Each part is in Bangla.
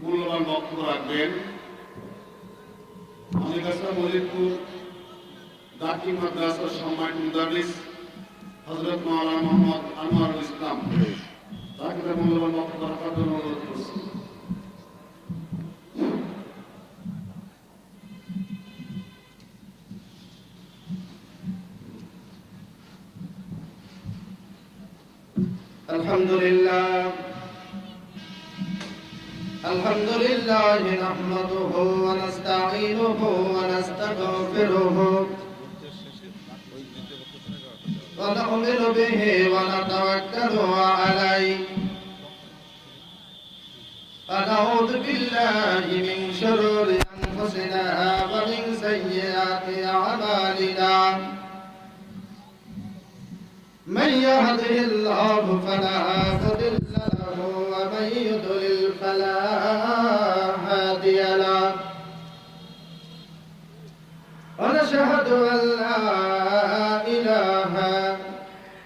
মূল্যবান বক্তব্য রাখবেন। আমিরাসা মলিকপুর দাখিল মাদ্রাসার সম্মানিত মুদারিস হযরত মাওলানা মোহাম্মদ আনোয়ারুল ইসলাম তাকে তার মূল্যবান বক্তব্য রাখার জন্য অনুরোধ করছি। الحمد لله نحمده ونستعينه ونستغفره ونؤمن به ونتوكل عليه ونعوذ بالله من شرور أنفسنا ومن سيئات أعمالنا من يهده الله فلا مضل له ومن يضلل فلا هادي له ونشهد أن لا إله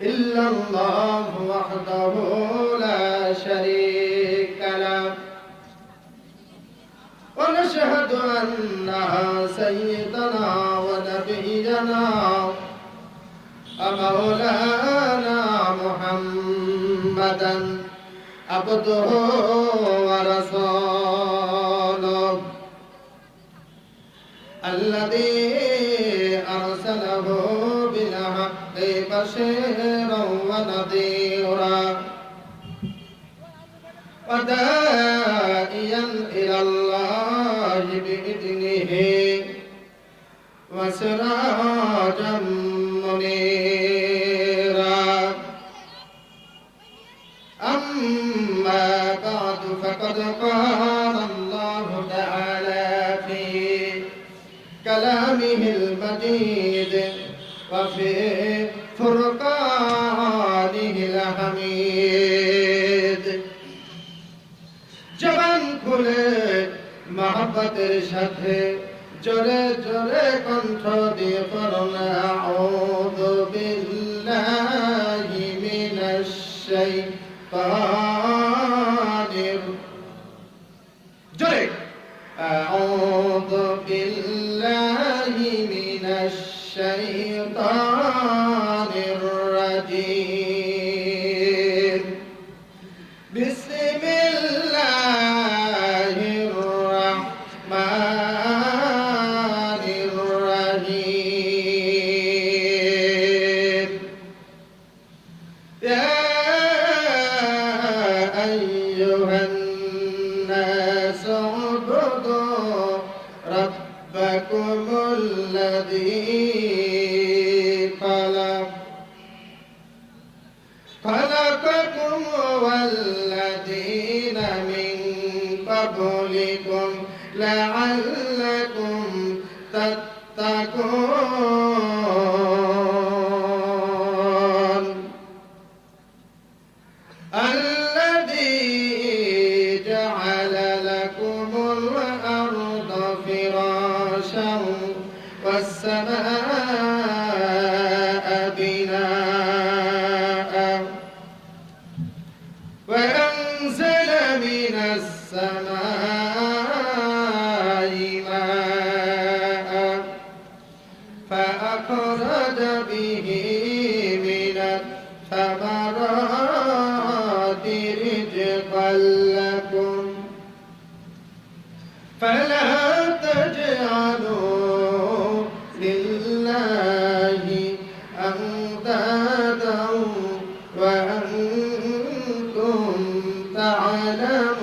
إلا الله وحده لا شريك له ونشهد أن سيدنا ونبينا مولانا محمدا عبده ورسوله الذي أرسله بالحق بشيرا ونذيرا وداعيا إلى الله بإذنه وسراجا منيرا أما بعد فقد قال الله تعالى في كلامه المجيد وفي فرقانه الحميد জবান খুলে মহব্বতের সাথে জোরে জোরে কণ্ঠ দিয়ে পড়ুন আউযু বিল্লাহি মিনাশ শাইতানির জোরে আউযু বিল্লাহি মিনাশ শাইতানির রাজীম বিসমিল্লাহির রাহমানির রাহিম ইয়া আইয়ুহান নাস উবুদু রাব্বাকুমুল্লাযী خلقكم والذين من قبلكم لعلكم تتقون الذي جعل لكم الأرض فراشا والسماء بناء وأنزل من السماء ماء فأخرج به من الثمرات رزقا لكم فلا تجعلوا لله أندادا وأنتم تعلمون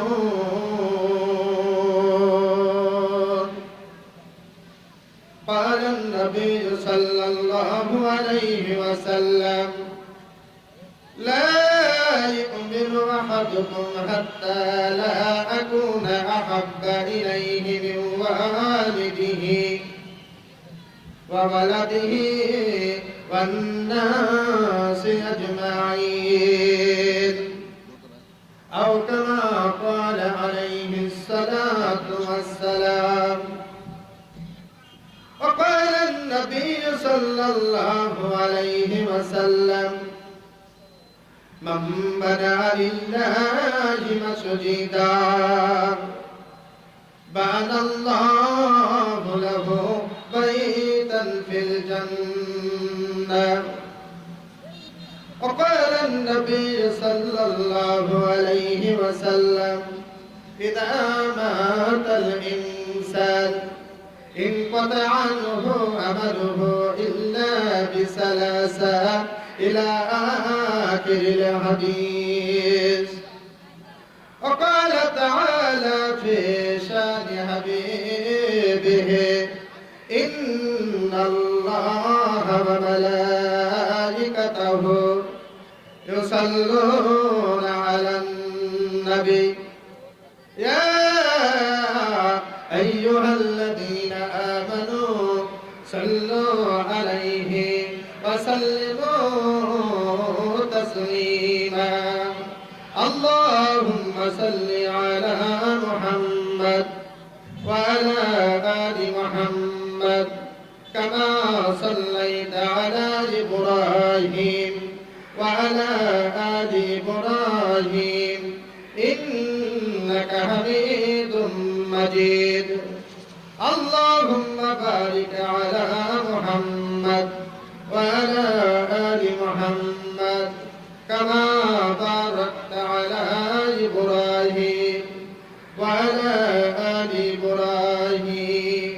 قال النبي صلى الله عليه وسلم لا يؤمن أحدكم حتى لا أكون أحب إليه من والده وولده والناس أجمعين أو كما قال عليه الصلاة والسلام وقال النبي صلى الله عليه وسلم من بنى لله مسجدا بنى الله له بيتا في الجنة. وقال النبي صلى الله عليه وسلم إذا مات الإنسان انقطع عنه عمله إلا بثلاثة إلى آخر الحديث. وقال تعالى في شان حبيبه إن الله وملائكته يصلون على النبي يا أيها الذين آمنوا صلوا عليه وسلموا تسليما. اللهم صل على محمد وعلى آل محمد كما صليت على إبراهيم وعلى آل إبراهيم إنك حميد مجيد. اللهم بارك على محمد وعلى آل محمد كما باركت على إبراهيم وعلى آل إبراهيم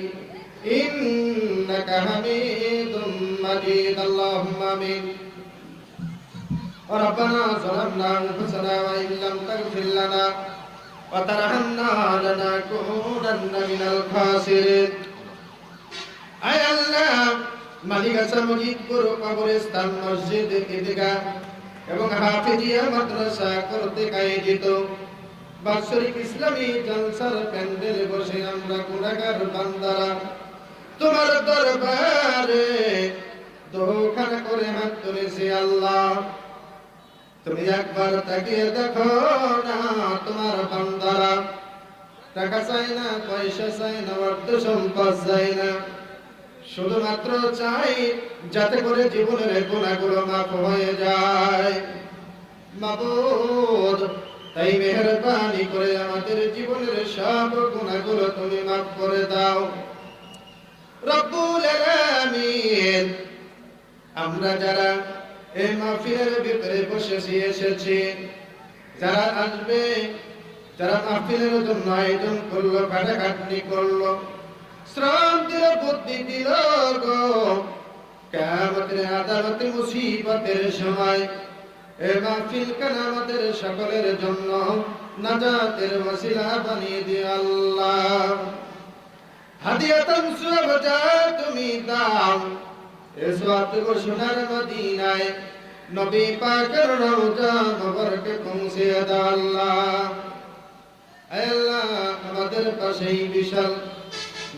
إنك حميد مجيد. اللهم آمين. ربنا ظلمنا أنفسنا وإن لم تغفر لنا وترحمنا لنكونن من الخاسرين. আয় আল্লাহ, মালিকাসা মজিদপুর কবরস্থান মসজিদ ঈদগাহ এবং হাফিজিয়া মাদ্রাসা কর্তৃক আয়োজিত বাৎসরিক ইসলামী জলসার প্যান্ডেলে বসে আমরা গুনাহগার বান্দারা তোমার দরবারে দোখানা করে হাত তুলেছি। আল্লাহ, তুমি একবার তাকিয়ে দেখো না, তোমার বান্দারা টাকা চাই না, পয়সা চাই না, অর্থ সম্পদ চাই না, শুধুমাত্র চাই যাতে করে জীবনের গুনাহগুলো মাফ হয়ে যায়। মাবুদ, তাই মেহেরবানি করে আমাদের জীবনের সব গুনাহগুলো তুমি মাফ করে দাও। রব্বুল আলামিন, আমরা যারা এই মাহফিলের ভিতরে বসেছি এসেছি, যারা আসবে, যারা মাহফিলের জন্য আয়োজন করলো, খাটাখাটনি করলো, শ্রম দিল, বুদ্ধি দিল গো, কিয়ামতের আদালতে মুসিবতের সময় এই মাহফিল কান আমাদের সকলের জন্য নাজাতের ওসিলা বানিয়ে দিও আল্লাহ। হাদিয়াতান সুবজা তুমি দাও এ সওয়াবটুকু সোনার মদিনায় নবী পাকের রওজা মুবারকে পৌঁছে দাও আল্লাহ। আল্লাহ, আমাদের পাশেই বিশাল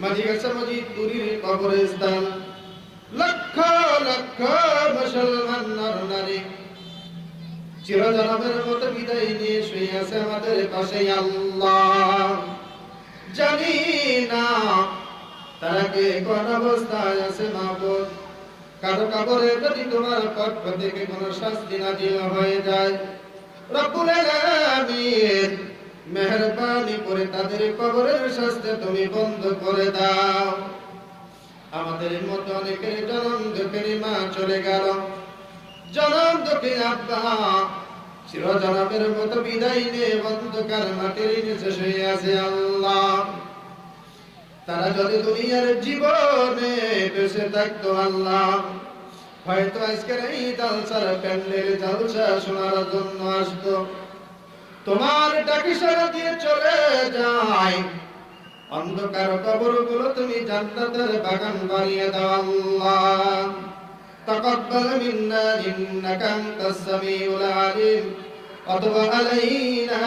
মাঝিগাছা মজিদপুরের কবরস্থান, লক্ষ লক্ষ মুসলমান নর নারী চিরজনমের মতো বিদায় নিয়ে শুয়ে আছে আমাদের পাশে। আল্লাহ, জানি না তারা কে কোন অবস্থায় আছে মাবুদ। কারো কবরে যদি তোমার পক্ষ থেকে কোনো শাস্তি নাযিল হয়ে যায়, রব্বুল আলামিন মেহেরবানি করে তাদের কবরের শাস্তি তুমি বন্ধ করে দাও। আমাদের মতো অনেকের জনম দুঃখের মা চলে গেল, জনম দুঃখের আব্বা চিরজনমের মতো বিদায় নিয়ে অন্ধকার মাটির নিচে শুয়ে আছে। আল্লাহ, তারা যদি দুনিয়ার জীবনে বেঁচে থাকতো আল্লাহ, হয়তো আজকের এই জলসার প্যান্ডেল জলসা শোনার জন্য আসতো। তোমার ডাকে সাড়া দিয়ে চলে যায়, অন্ধকার কবরগুলো তুমি জান্নাতের বাগান বানিয়ে দাও আল্লাহ। তাকাব্বাল মিন্না ইন্নাকা আনতাস সামিউল আলিম ওয়া তুব আলাইনা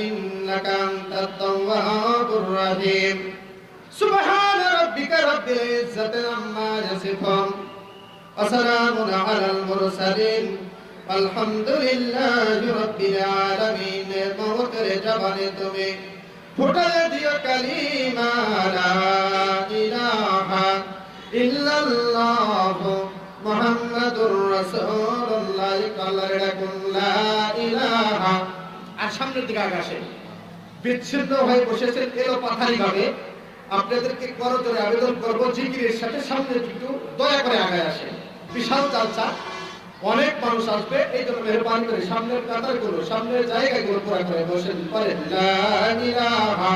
ইন্নাকা আনতাত তাওয়াবুর রহিম। সুবহান রাব্বিকা রাব্বিল ইজ্জাতি আম্মা ইয়াসিফুন ওয়া সালামুন আলাল মুরসালিন আলহামদুলিল্লাহি রাব্বিল আলামিন। মওতের জবানে তুমি ফুটালে দিও কালিমা লা ইলাহা ইল্লাল্লাহ মুহাম্মাদুর রাসূলুল্লাহ। কাল্লারে ডাকুন লা ইলাহা। আর সামনের দিকে আগাসে বিচ্ছিন্ন হয়ে বসেছেন এলো পাথারি ভাবে, আপনাদেরকে করজোরে আবেদন করবো জিকিরের সাথে সামনে একটু দয়া করে আগায় আসেন। বিশাল জালসা, অনেক মানুষ আসবে, এই জন্য মেহরবানি করে সামনের কাতারগুলো, সামনের জায়গাগুলো পুরা করে বসেন। পরে লা ইলাহা,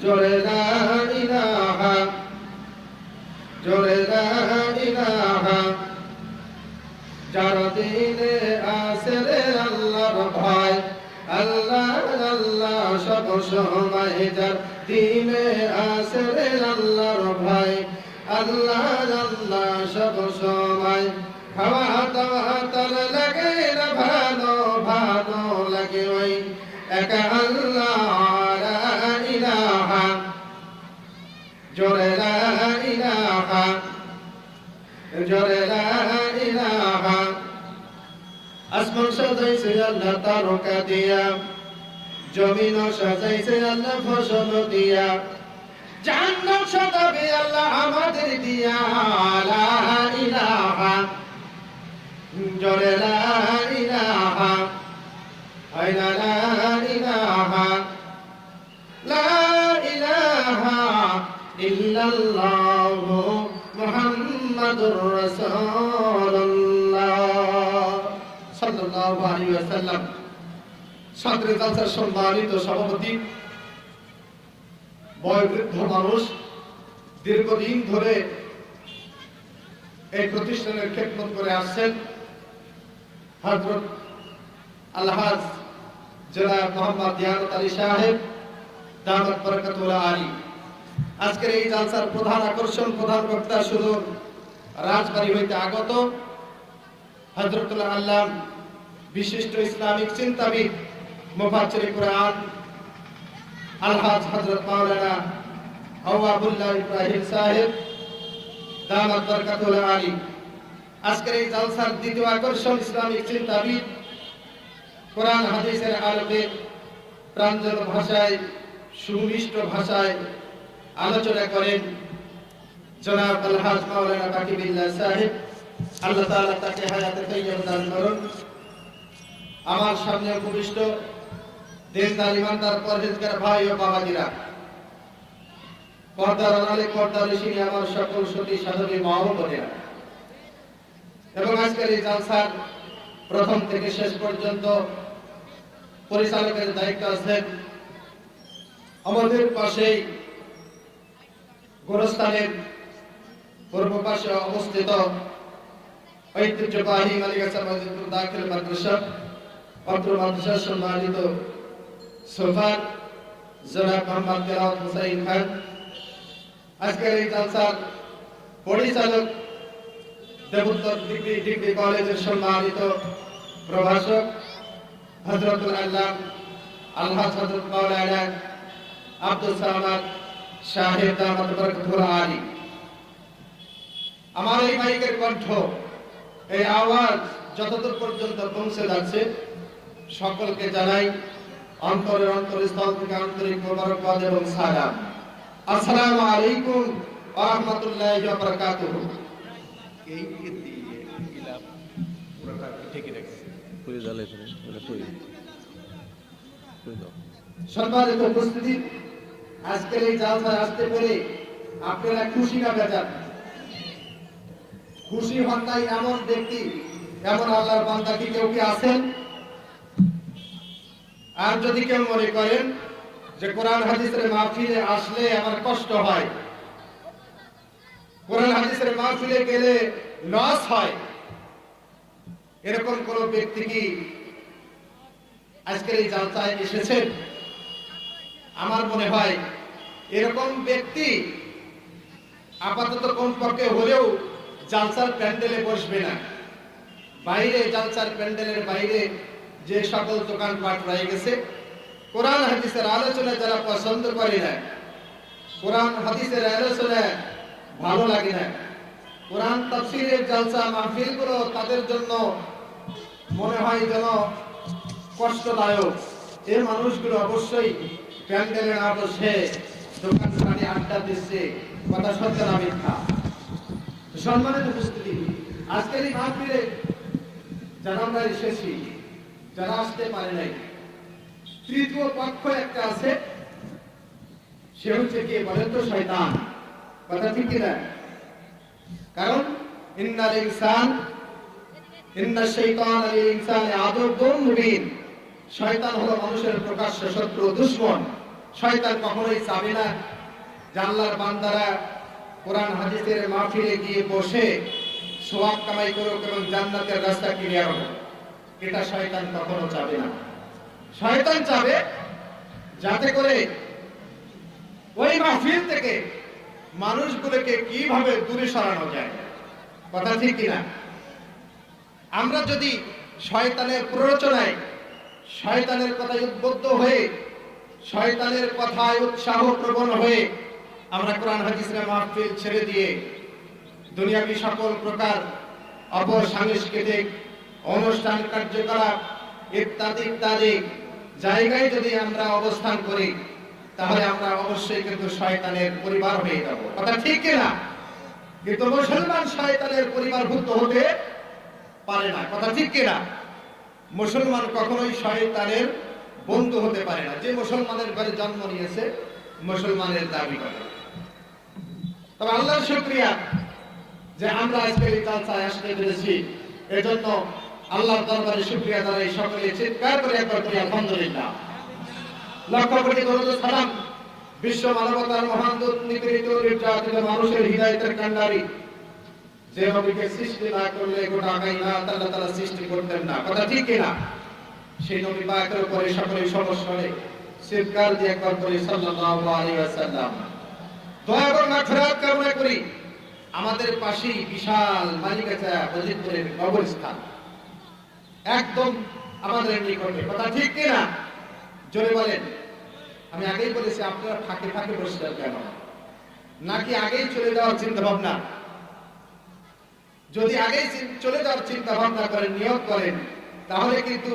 জোরে লা ইলাহা, জোরে লা ইলাহা, যার দিলে আছে রে আল্লাহর ভয়, আল্লাহ আল্লাহ সব সময়, যার দিলে আছে রে আল্লাহর ভয়, আল্লাহ আল্লাহ সব সময়। খাওয়া দাওয়া তার লাগে না ভালো, ভালো লাগে ওই একা আল্লাহ। লা ইলাহা, জোরে লা ইলাহা, জোরে লা ইলাহা। আসমান সাজাইছে আল্লাহ তারকা দিয়া, জমিন সাজাইছে আল্লাহ ফসল দিয়া, জান্নাত সাজাবে আল্লাহ আমাদের দিয়া। লা ইলাহা, জোরে লা ইলাহা, হায়না লা ইলাহা, লা ইলাহা ইল্লাল্লাহু মুহাম্মাদুর রাসূলুল্লাহ সাল্লাল্লাহু আলাইহি ওয়াসাল্লাম। সাদরে জালসার সম্মানিত সভাপতি, বয়োবৃদ্ধ মানুষ, দীর্ঘদিন ধরে এই প্রতিষ্ঠানের খেদমত করে আসছেন হযরত আলহাজ জনাব মোহাম্মদ দিয়ানত আলী সাহেব দামাত বরকাতুল্লাহ আলী। আজকের এই জালসার প্রধান আকর্ষণ, প্রধান বক্তা সুদূর রাজবাড়ী হইতে আগত হযরতুল আল্লাম, বিশিষ্ট ইসলামিক চিন্তাবিদ, মুফাজ্জির কুরআন আলহাজ হযরত মাওলানা আওয়াবুল্লাহ ইব্রাহিম সাহেব দামাত বরকাতুল্লাহ আলী। আজকের এই জালসার দ্বিতীয় আকর্ষণ, ইসলামিক চিন্তাবিদ, কোরআন হাদিসের আলোকে প্রাঞ্জল ভাষায়, সুমিষ্ট ভাষায় আলোচনা করেন জনাব আলহাজ মাওলানা বাকি বিল্লাহ সাহেব। আল্লাহ তাআলা তাকে হায়াতে তাইয়্যিবা দান করুন। আমার সামনে উপবিষ্ট দেশদার, ইমানদার, পরহেজগার ভাই ও বাবাজিরা, পর্দার আড়ালে পর্দার নিশিনে আমার সকল সতী সাধবী মা ও বোনেরা, এবং আজকের এই জালসার প্রথম থেকে শেষ পর্যন্ত পরিচালকের দায়িত্ব আছেন আমাদের পাশেই গোরস্থানের পূর্ব পাশে অবস্থিত ঐতিহ্যবাহী মালিকাসা মসজিদুল দাখিল মাদ্রাসা, অত্র মাদ্রাসার সম্মানিত সুফার জনাব মোহাম্মদ তেলাওয়াত হুসাইন খান। আজকের এই জালসার পরিচালক দেবোত্তর ডিগ্রি কলেজের সম্মানিত প্রভাষক হযরতুল আল্লাম আলহাজ হযরত মাওলানা আব্দুল সামাদ সাহেব দামাত বরকাতুল্লাহ আলী। আমার এই মাইকের কণ্ঠ, এই আওয়াজ যতদূর পর্যন্ত পৌঁছে যাচ্ছে, সকলকে জানাই অন্তরের অন্তরস্থল থেকে আন্তরিক মোবারকবাদ এবং সালাম। আসসালামু আলাইকুম ওয়া রাহমাতুল্লাহি ওয়া বারাকাতুহু। এই দিয়ে ইলা পুরোটা ঠিক রেখে পুরো জ্বালাই করে এটা পুরো দাও। সম্মানিত উপস্থিতি, আজকের এই জালসায় আসতে পেরে আপনারা খুশি না বেজার? খুশি হন নাই এমন ব্যক্তি, এমন আল্লাহর বান্দা কি কেউ কি আছেন? আর যদি কেউ মনে করেন যে কোরআন হাদিসের মাহফিলে আসলে আমার কষ্ট হয়, কোরআন হাদিসের মাহফিলে গেলে লস হয়, এরকম কোন ব্যক্তি কি আজকের এই জালসায় এসেছেন? আমার মনে হয় এরকম ব্যক্তি আপাতত কমপক্ষে হলেও জালসার প্যান্ডেলে বসবে না। বাইরে, জালসার প্যান্ডেলের বাইরে যে সকল দোকানপাট রয়ে গেছে, কোরআন হাদিসের আলোচনা যারা পছন্দ করে না, কোরআন হাদিসের আলোচনা ভালো লাগে না, কোরআন তাফসীরের জালসা মাহফিলগুলো তাদের জন্য মনে হয় যেন কষ্টদায়ক, এই মানুষগুলো অবশ্যই প্যান্ডেলে না বসে দোকানপাটে আড্ডা দিচ্ছে, কথা সত্য না মিথ্যা? সম্মানিত উপস্থিতি, আজকের এই মাহফিলে যারা আমরা এসেছি, যারা আসতে পারে নাই, তৃতীয় পক্ষ একটা আছে, সে হচ্ছে কি বলেন তো শয়তান। কথা ঠিক কিনা? কারণ ইন্না শাইতানা লিল ইনসানি আদুউন মুবিন, শয়তান হলো মানুষের প্রকাশ্য শত্রু, দুশমন। শয়তান কখনোই চাবে না যে আল্লাহর বান্দারা কোরআন হাদিসের মাহফিলে গিয়ে বসে সওয়াব কামাই করুক এবং জান্নাতের রাস্তা ক্লিয়ার হোক। এটা শয়তান কখনো চাবে না। শয়তান চাবে যাতে করে ওই মাহফিল থেকে মানুষগুলোকে কিভাবে দূরে সরানো যায়। কথা ঠিক কিনা? আমরা যদি শয়তানের প্ররোচনায়, শয়তানের কথায় উদ্বুদ্ধ হয়ে, শয়তানের কথায় উৎসাহ প্রবণ হয়ে আমরা কোরআন হাদিসের মাহফিল ছেড়ে দিয়ে দুনিয়াবী সকল প্রকার অপসাংস্কৃতিক অনুষ্ঠান কার্যকলাপ ইত্যাদি ইত্যাদি জায়গায় যদি আমরা অবস্থান করি, তাহলে আমরা অবশ্যই কিন্তু শয়তানের পরিবার হয়ে যাব। কথা ঠিক কিনা? কিন্তু মুসলমান শয়তানের পরিবারভুক্ত হতে পারে না। কথা ঠিক কিনা? মুসলমান কখনোই শয়তানের বন্ধু হতে পারে না। যে মুসলমানের ঘরে জন্ম নিয়েছে মুসলমানের দাবি করে। তবে আল্লাহর শুকরিয়া যে আমরা আজকে এই জালসায় আসতে পেরেছি, এজন্য আল্লাহর দরবারে শুকরিয়া জানাই। সকলে চিৎকার করে একবার করি আলহামদুলিল্লাহ। লক্ষ কোটি দরুদ ও সালাম বিশ্ব মানবতার মহান দূত, নিপীড়িত নির্যাতিত মানুষের হৃদয়ের কান্ডারি, যে নবীকে সৃষ্টি না করলে গোটা কায়নাত আল্লাহ তাআলা সৃষ্টি করতেন না। কথা ঠিক কিনা? সেই নবী পাকের উপরে সকলেই সমস্যরে চিৎকার দিয়ে একবার করি সাল্লাল্লাহু আলাইহি ওয়াসাল্লাম। দয়া করে মাগফিরাত কামনা করি। আমাদের পাশেই বিশাল মালিকাচা মসজিদের কবরস্থান, একদম আমাদের নিকটে। কথা ঠিক কিনা? জোরে বলেন। আমি আগেই বলেছি, আপনারা ফাঁকে ফাঁকে বসছেন কেন? নাকি আগেই চলে যাওয়ার চিন্তা ভাবনা? যদি আগেই চলে যাওয়ার চিন্তা ভাবনা করেন, নিয়ত করেন, তাহলে কিন্তু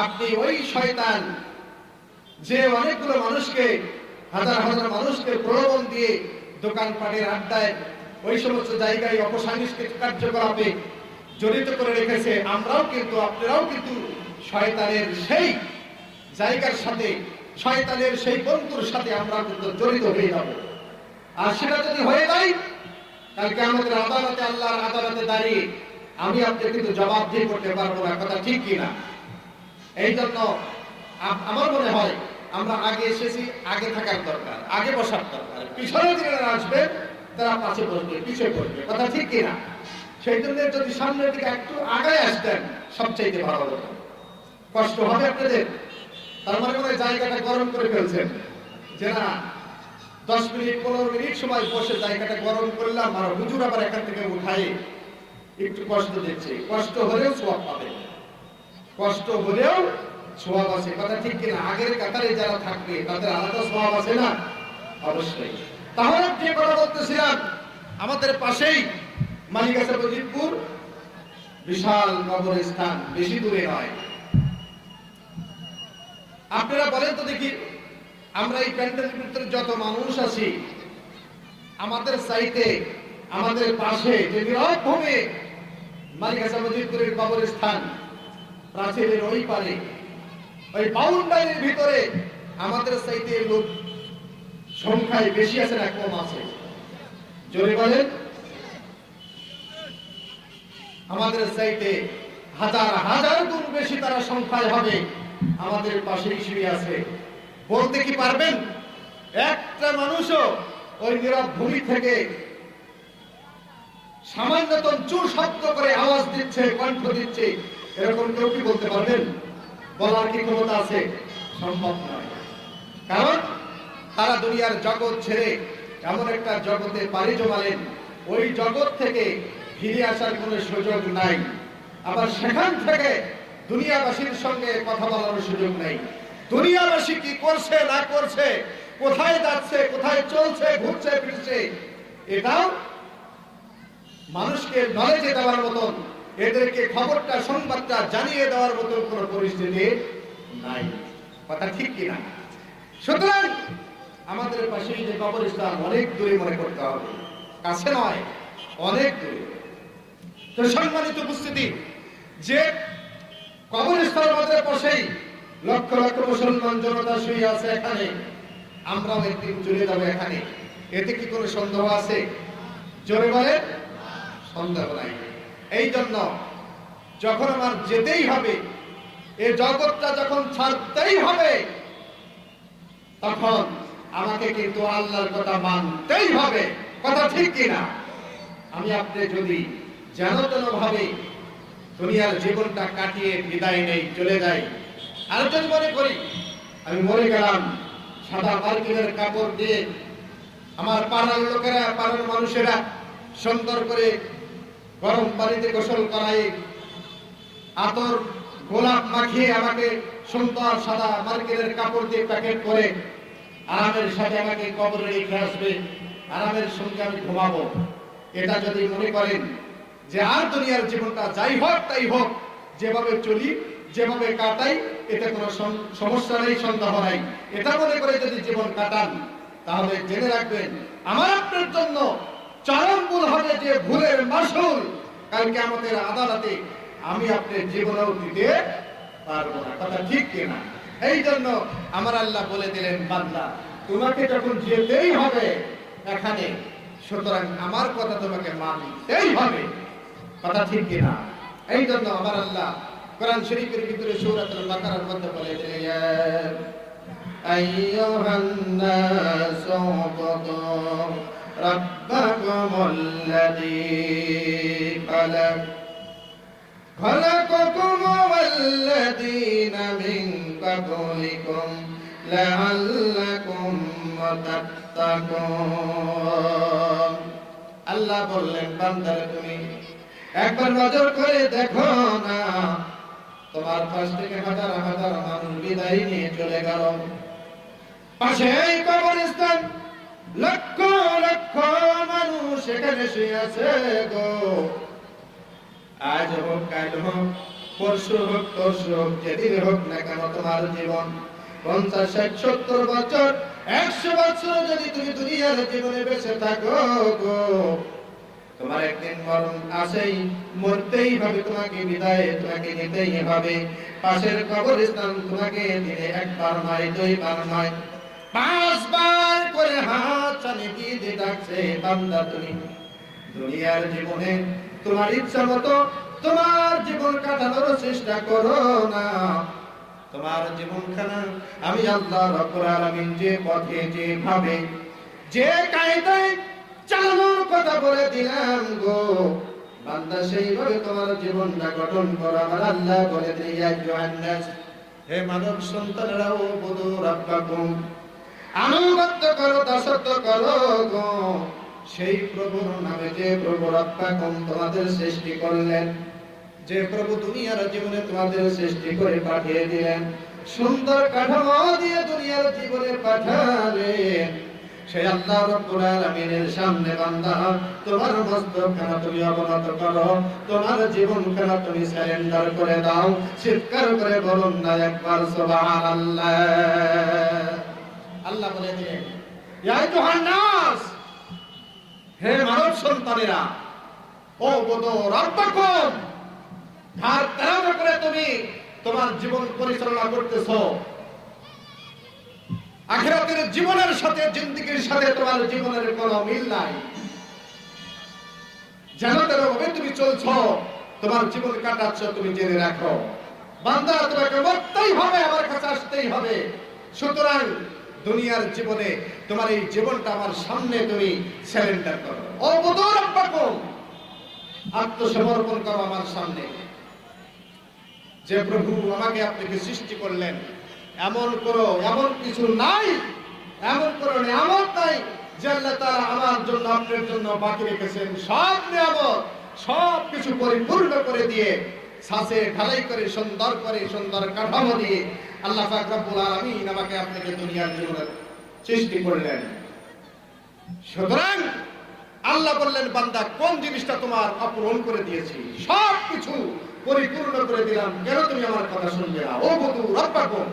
আপনি ওই শয়তান যে অনেকগুলো মানুষকে, হাজার হাজার মানুষকে প্রলোভন দিয়ে দোকানপাটের আড্ডায় ওই সমস্ত জায়গায় অপসাংস্কৃতিক কার্যকলাপে জড়িত করে রেখেছে, আমরাও কিন্তু, আপনারাও কিন্তু শয়তানের সেই জায়গার সাথে, শয়তানের সেই বন্ধুর সাথে আমরা কিন্তু জড়িত হয়ে যাব। আর সেটা যদি হয়ে যায়, কালকে আমাদের আদালতে, আল্লাহর আদালতে দাঁড়িয়ে আমি আপনি কিন্তু জবাবদিহি করতে পারবো না। কথা ঠিক কিনা? এই জন্য আমার মনে হয় আমরা আগে এসেছি, আগে থাকার দরকার, আগে বসার দরকার। পিছনে যারা আসবে তারা পাশে বসবে, পিছিয়ে পড়বে। কথা ঠিক কিনা? সেই জন্য যদি সামনের দিকে একটু আগায় আসতেন সবচাইতে ভালো হতো। কষ্ট হবে আপনাদের। তার মানে মনে জায়গাটা গরম করে ফেলছেন যে না 10 মিনিট 15 মিনিট সময় বসে জায়গাটা গরম করলাম, আর হুজুর আবার এখান থেকে উঠাই একটু কষ্ট দিচ্ছে। কষ্ট হলেও সওয়াব পাবে, কষ্ট হলেও সওয়াব আছে। কথা ঠিক কিনা? আগের কাতারে যারা থাকবে তাদের আলাদা সওয়াব আছে না? অবশ্যই। তাহলে যে কথা বলতেছিলাম, আমাদের পাশেই মালিকাচা মজিদপুর বিশাল কবরস্থান, বেশি দূরে নয়। আপনারা বলেন তো দেখি, আমরা এই প্যান্ডেলের ভিতরে যত মানুষ আছি, আমাদের সাইটে, আমাদের পাশে যে নীরব ভূমি মালিকাচা মজিদপুরের কবরস্থান, প্রাচীরের ওই পারে, ওই বাউন্ডারির ভিতরে আমাদের সাইটে লোক সংখ্যায় বেশি আছে না কম আছে? জোরে বলেন। আমাদের চাইতে হাজার হাজার গুণ বেশি তারা সংখ্যায় হবে আমাদের পাশে শুয়ে আছে। বলতে কি পারবেন একটা মানুষও ওই নীরব ভূমি থেকে সামান্যতম চুর শব্দ করে আওয়াজ দিচ্ছে, কণ্ঠ দিচ্ছে, এরকম কেউ কি বলতে পারবেন? বলার কি ক্ষমতা আছে? সম্ভব নয়। কারণ তারা দুনিয়ার জগৎ ছেড়ে এমন একটা জগতে পাড়ি জমালেন, ওই জগৎ থেকে ফিরে আসার কোনো সুযোগ নাই। আবার সেখান থেকে দুনিয়াবাসীর সঙ্গে কথা বলার সুযোগ নেই। দুনিয়াবাসী কি করছে না করছে, কোথায় যাচ্ছে, কোথায় চলছে, ঘুরছে ফিরছে, এটাও মানুষকে নলেজে দেওয়ার মতন, এদেরকে খবরটা, সংবাদটা জানিয়ে দেওয়ার মতন কোনো পরিস্থিতি নাই। কথা ঠিক কিনা? সুতরাং আমাদের পাশে যে কবরস্থান অনেক দূরে মনে করতে হবে, কাছে নয়, অনেক দূরে। তো সম্মানিত উপস্থিতি, যে কবরস্থান আমাদের পাশেই লক্ষ লক্ষ মুসলমান জনতা শুয়ে আছে এখানে, আমরাও একদিন চলে যাবো এখানে, এতে কি কোনো সন্দেহ আছে? জোরে বলে, সন্দেহ নাই। এই জন্য যখন আমার যেতেই হবে, এই জগৎটা যখন ছাড়তেই হবে, তখন আমাকে কিন্তু আল্লাহর কথা মানতেই হবে। কথা ঠিক কিনা? আমি আপনি যদি যেন তেন ভাবে দুনিয়ার জীবনটা কাটিয়ে বিদায় নেই, চলে যাই, আর যদি মনে করি আমি মরে গেলাম, সাদা মার্কিনের কাপড় দিয়ে আমার পাড়ার লোকেরা, পাড়ার মানুষেরা সুন্দর করে গরম পানিতে গোসল করায়, আতর গোলাপ মাখিয়ে আমাকে সুন্দর সাদা মার্কিনের কাপড় দিয়ে প্যাকেট করে আরামের সাথে আমাকে কবরে রেখে আসবে, আরামের সঙ্গে আমি ঘুমাবো, এটা যদি মনে করেন যে আর দুনিয়ার জীবনটা যাই হোক তাই হোক, যেভাবে চলি, যেভাবে কাটাই, এতে কোনো সমস্যা নেই, সন্দেহ নাই, এটা মনে করে যদি জীবন কাটান, তাহলে জেনে রাখবেন আমার আপনার জন্য চরম ভুল হবে, যে ভুলের মাসুল কালকে আমাদের আদালতে আমি আপনার জীবনেও দিতে পারবো না। কথা ঠিক কিনা? এই জন্য আমার আল্লাহ বলে দিলেন, বান্দা তোমাকে যখন যেতেই হবে এখানে, সুতরাং আমার কথা তোমাকে মানতেই হবে। কথা ঠিক কিনা? এই জন্য আমার আল্লাহ কোরআন শরীফের ভিতরে সূরাতুল বাকারার মধ্যে বলে দিলেন, আইয়ুহান নাসু উবুদু রাব্বাকুমুল্লাযী খালাকাকুম ওয়াল্লাযীনা মিন ক্বাবলিকুম লাআল্লাকুম তাত্তাকুন। আল্লাহ বললেন, বান্দারে তুমি একবার নজর করে দেখো না, তোমার পাশ থেকে হাজার হাজার মানুষ বিদায় নিয়ে চলে গেল, পাশেই কবরস্থান, লক্ষ লক্ষ মানুষ সেখানে শুয়ে আছে গো। আজ হোক, কাল হোক, পরশু হোক, তরশু হোক, যেদিন হোক না কেন তোমার জীবন 50, 60, 70 বছর, 100 বছর যদি তুমি দুনিয়ার জীবনে বেঁচে থাকো গো, তোমার একদিন মরণ আসেই, মরতেই হবে, তোমাকে বিদায়, তোমাকে নিতেই হবে। পাশের কবরস্থান তোমাকে দিনে একবার নয়, 2 বার নয়, 5 বার করে হাত চালিয়ে দিয়ে ডাকছে, বান্দা তুমি দুনিয়ার জীবনে তোমার ইচ্ছা মতো তোমার জীবন কাটানোর চেষ্টা করো না। তোমার জীবনখানা আমি আল্লাহ রাব্বুল আলামিন যে পথে, যেভাবে, যে কায়দায় চালানোর কথা বলে দিলাম গো, বান্দা সেইভাবে তোমার জীবনটা গঠন করো। আমার আল্লাহ বলে দিলেন, ইয়া আইয়ুহান নাস, হে মানব সন্তানেরা, উবুদু রাব্বাকুম, আনুগত্য করো, দাসত্ব করো গো সেই প্রভুর নামে, যে প্রভু রাব্বাকুম তোমাদের সৃষ্টি করলেন, যে প্রভু দুনিয়ার জীবনে তোমাদের সৃষ্টি করে পাঠিয়ে দিলেন, সুন্দর কাঠামো দিয়ে দুনিয়ার জীবনে পাঠালেন, সেই আল্লাহ রাব্বুল আলামিনের সামনে বান্দা তোমার মস্তকখানা তুমি অবনত করো, তোমার জীবনখানা তুমি সারেন্ডার করে দাও। চিৎকার করে বলুন না একবার সুবহানাল্লাহ। আল্লাহ বলে দিলেন, ইয়া আইয়ুহান নাস, হে মানব সন্তানেরা, উবুদু রাব্বাকুম, ধার ধারণা করে তুমি তোমার জীবন পরিচালনা করতেছো। আখিরাতের জীবনের সাথে, জিন্দেগির সাথে তোমার জীবনের কোনো মিল নাই। যেন তেনভাবে তুমি চলছো, তোমার জীবন কাটাচ্ছ, তুমি জেনে রাখো বান্দা, তোমাকে মরতেই হবে, আমার কাছে আসতেই হবে। সুতরাং দুনিয়ার জীবনে তোমার এই জীবনটা আমার সামনে তুমি সারেন্ডার করো, উবুদু রাব্বাকুম, আত্মসমর্পণ করো আমার সামনে। যে প্রভু আমাকে আপনাকে সৃষ্টি করলেন, এমন করো, এমন কিছু নাই, এমন করো নিয়ামত নাই যে আল্লাহ তাআলা আমার জন্য, আপনার জন্য বাকি রেখেছেন। সব নিয়ামত, সব কিছু পরিপূর্ণ করে দিয়ে, ছাঁচে ঢালাই করে, সুন্দর করে, সুন্দর কাঠামো দিয়ে আল্লাহ পাক রব্বুল আলামিন আমাকে আপনাকে দুনিয়ার জীবনে সৃষ্টি করলেন। সুতরাং আল্লাহ বললেন, বান্দা কোন জিনিসটা তোমার অপূরণ করে দিয়েছি, সব কিছু পরিপূর্ণ করে দিলাম, কেন তুমি আমার কথা শুনবে না? উবুদু রাব্বাকুম,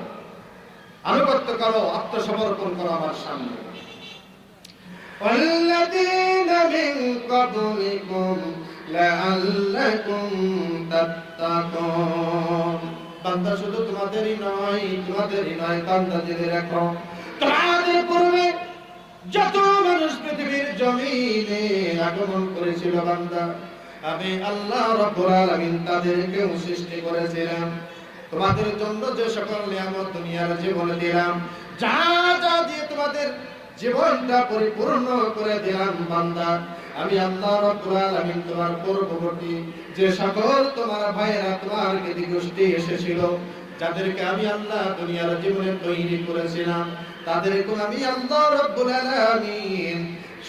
আনুগত্য করো, আত্মসমর্পণ করো আমার সামনে। ওয়াল্লাযীনা মিন ক্বাবলিকুম লাআল্লাকুম তাত্তাকুন, বান্দা শুধু তোমাদেরই নয় বান্দা জেনে রাখো, তোমাদের পূর্বে যত মানুষ পৃথিবীর জমিনে আগমন করেছিল বান্দা, আমি আল্লাহ রাব্বুল আলামিন তাদেরকেও সৃষ্টি করেছিলাম। তোমাদের জন্য যে সকল নিয়ামত দুনিয়ার জীবনে দিলাম, যা যা দিয়ে তোমাদের জীবনটা পরিপূর্ণ করে দিলাম বান্দা, আমি আল্লাহ রাব্বুল আলামিন তোমার পূর্ববর্তী যে সকল তোমার ভাইয়েরা তোমার জ্ঞাতি গোষ্ঠী এসেছিল, যাদেরকে আমি আল্লাহ দুনিয়ার জীবনে তৈরি করেছিলাম, তাদেরকে আমি আল্লাহ রাব্বুল আলামিন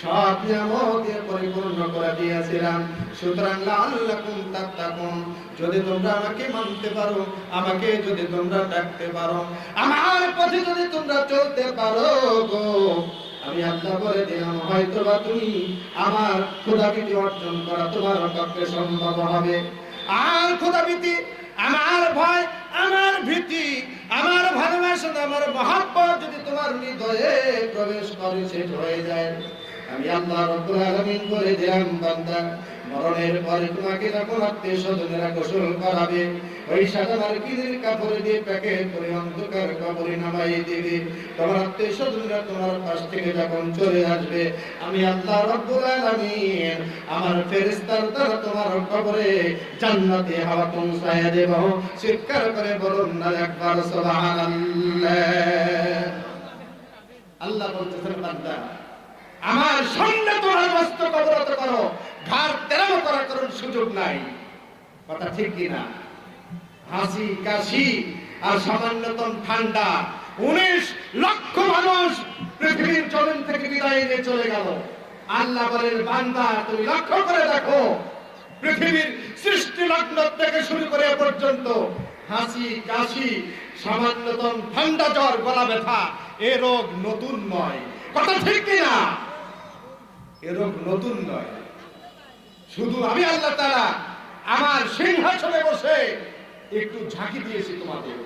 সব নিয়ামত দিয়ে পরিপূর্ণ করে দিয়েছিলাম। সুতরাং লাআল্লাকুম তাত্তাকুন, যদি তোমরা আমাকে মানতে পারো, আমাকে যদি তোমরা ডাকতে পারো, আমার পথে যদি তোমরা চলতে পারো গো, আমি আল্লাহ বলে দিলাম হয়তোবা তুমি আমার খোদাভীতি অর্জন করা তোমার পক্ষে সম্ভব হবে। আর খোদাভীতি, আমার ভয়, আমার ভীতি, আমার ভালোবাসা, আমার মহব্বত যদি তোমার হৃদয়ে প্রবেশ করে, সেটা হয়ে যায়, আমি আল্লাহ রাব্বুল আলামিন বলে দিলাম বান্দা, মরণের পরে তোমাকে যখন আত্মীয়-স্বজনেরা গোসল করাবে, ওই সাদা মার্কিনের কাপড় দিয়ে প্যাকেট করে অন্ধকার কবরে নামাই দিবে, তোমার আত্মীয়-স্বজনেরা তোমার পাশ থেকে যখন চলে আসবে, আমি আল্লাহ রাব্বুল আলামিন আমার ফেরেশতার দ্বারা তোমার কবরে জান্নাতে হাওয়া পৌঁছায় দেব। চিৎকার করে বলুন না একবার সুবহানাল্লাহ। আল্লাহ বলতেছেন বান্দা, আমার সামনে তোমার মস্তক অবনত করো, ঘাড় তেরাম করার কোনো সুযোগ নাই। কথা ঠিক কিনা? হাসি কাশি আর সামান্যতম ঠান্ডা, 19 লক্ষ মানুষ পৃথিবীর জমিন থেকে বিদায় নিয়ে চলে গেল। আল্লাহ বলেন বান্দা তুমি লক্ষ্য করে দেখো, পৃথিবীর সৃষ্টি লগ্ন থেকে শুরু করে এ পর্যন্ত হাসি কাশি, সামান্যতম ঠান্ডা, জ্বর, গলা ব্যথা, এ রোগ নতুন নয়। কথা ঠিক কিনা? এ রোগ নতুন নয়। শুধু আমি আল্লাহ তাআলা আমার সিংহাসনে বসে একটু ঝাঁকি দিয়েছি তোমাদের।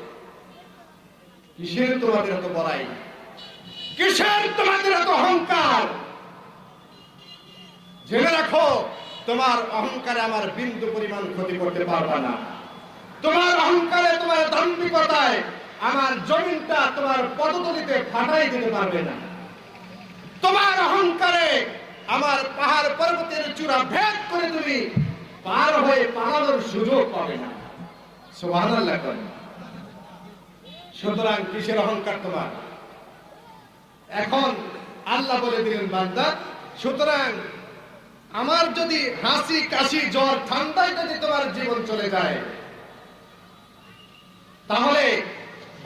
কিসের তোমাদের এত বড়াই? কিসের তোমাদের এত অহংকার? জেনে রাখো, তোমার অহংকারে আমার বিন্দু পরিমাণ ক্ষতি করতে পারবে না। তোমার অহংকারে, তোমার দাম্ভিকতায় আমার জমিনটা তোমার পদতলিতে ফাটাই দিতে পারবে না। তোমার অহংকারে আমার পাহাড় পর্বতের চূড়া ভেদ করে তুমি পার হয়ে পালানোর সুযোগ পাবে না। সুবহানাল্লাহ। সুতরাং কিসের অহংকার তোমার? এখন আল্লাহ বলে দিলেন বান্দা, সুতরাং আমার যদি হাসি কাশি জ্বর ঠান্ডায় যদি তোমার জীবন চলে যায়, তাহলে